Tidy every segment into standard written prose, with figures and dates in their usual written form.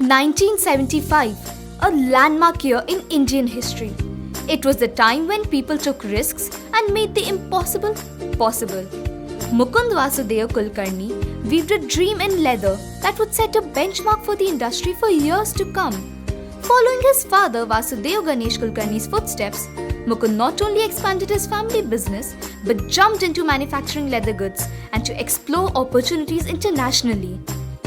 1975, a landmark year in Indian history. It was the time when people took risks and made the impossible possible. Mukund Vasudeva Kulkarni weaved a dream in leather that would set a benchmark for the industry for years to come. Following his father Vasudeva Ganesh Kulkarni's footsteps, Mukund not only expanded his family business but jumped into manufacturing leather goods and to explore opportunities internationally.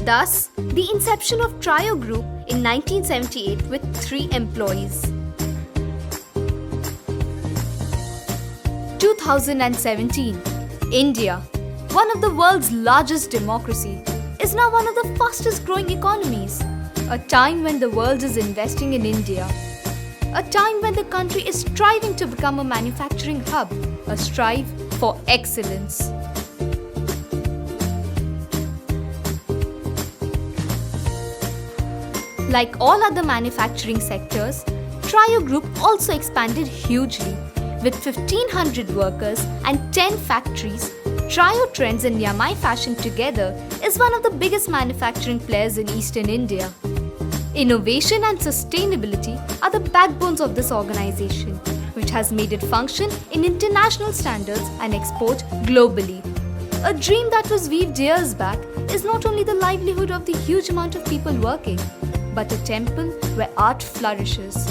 Thus, the inception of Trio Group in 1978 with 3 employees. 2017, India, one of the world's largest democracy, is now one of the fastest growing economies. A time when the world is investing in India. A time when the country is striving to become a manufacturing hub, a strive for excellence. Like all other manufacturing sectors, Trio Group also expanded hugely. With 1,500 workers and 10 factories, Trio Trends and Yamai Fashion together is one of the biggest manufacturing players in Eastern India. Innovation and sustainability are the backbones of this organization, which has made it function in international standards and export globally. A dream that was weaved years back is not only the livelihood of the huge amount of people working, but a temple where art flourishes.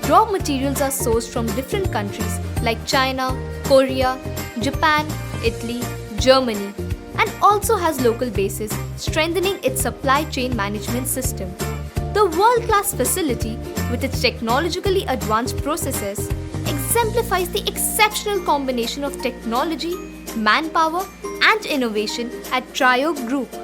Raw materials are sourced from different countries like China, Korea, Japan, Italy, Germany, and also has local bases, strengthening its supply chain management system. The world-class facility, with its technologically advanced processes, exemplifies the exceptional combination of technology, manpower, and innovation at Trio Group.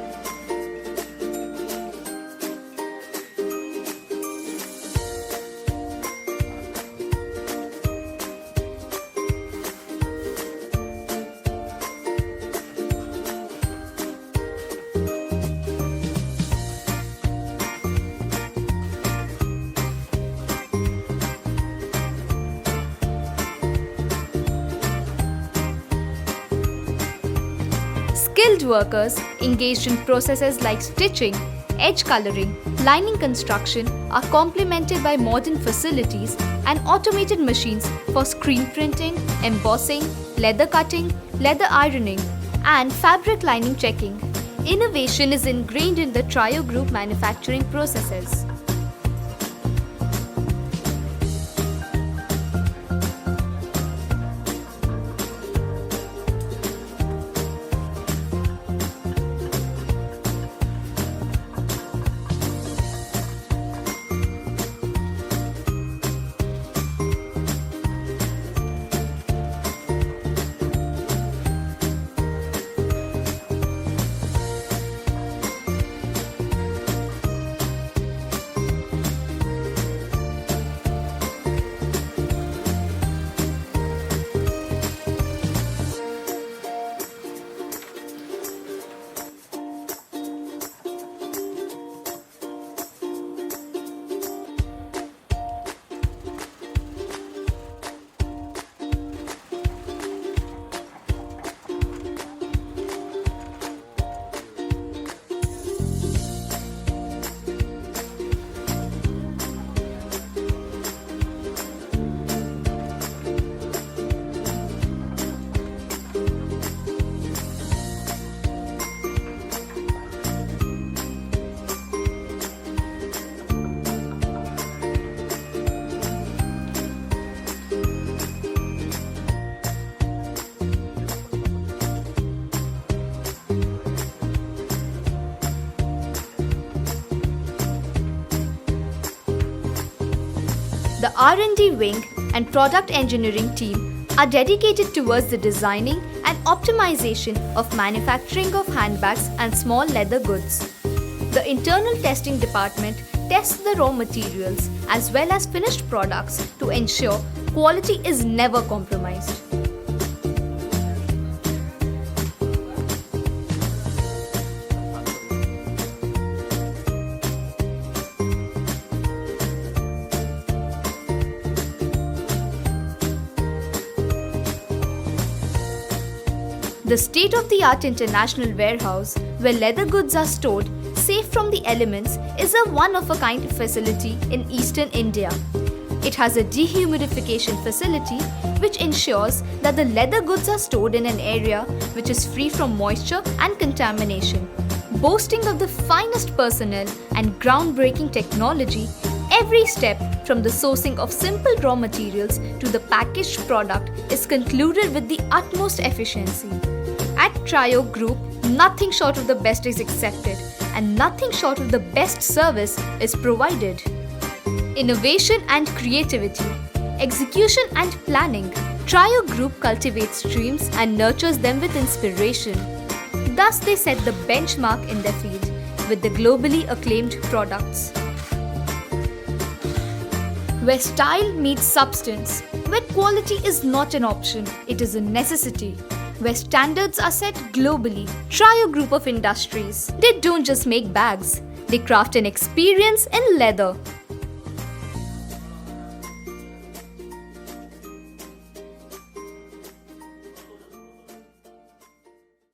Skilled workers engaged in processes like stitching, edge coloring, lining construction are complemented by modern facilities and automated machines for screen printing, embossing, leather cutting, leather ironing, and fabric lining checking. Innovation is ingrained in the Trio Group manufacturing processes. The R&D wing and product engineering team are dedicated towards the designing and optimization of manufacturing of handbags and small leather goods. The internal testing department tests the raw materials as well as finished products to ensure quality is never compromised. The state-of-the-art international warehouse where leather goods are stored safe from the elements is a one-of-a-kind facility in eastern India. It has a dehumidification facility which ensures that the leather goods are stored in an area which is free from moisture and contamination. Boasting of the finest personnel and groundbreaking technology, every step from the sourcing of simple raw materials to the packaged product is concluded with the utmost efficiency. At Trio Group, nothing short of the best is accepted and nothing short of the best service is provided. Innovation and creativity, execution and planning, Trio Group cultivates dreams and nurtures them with inspiration. Thus they set the benchmark in their field with the globally acclaimed products. Where style meets substance, where quality is not an option, it is a necessity. Where standards are set globally, Trio Group of Industries. They don't just make bags, they craft an experience in leather.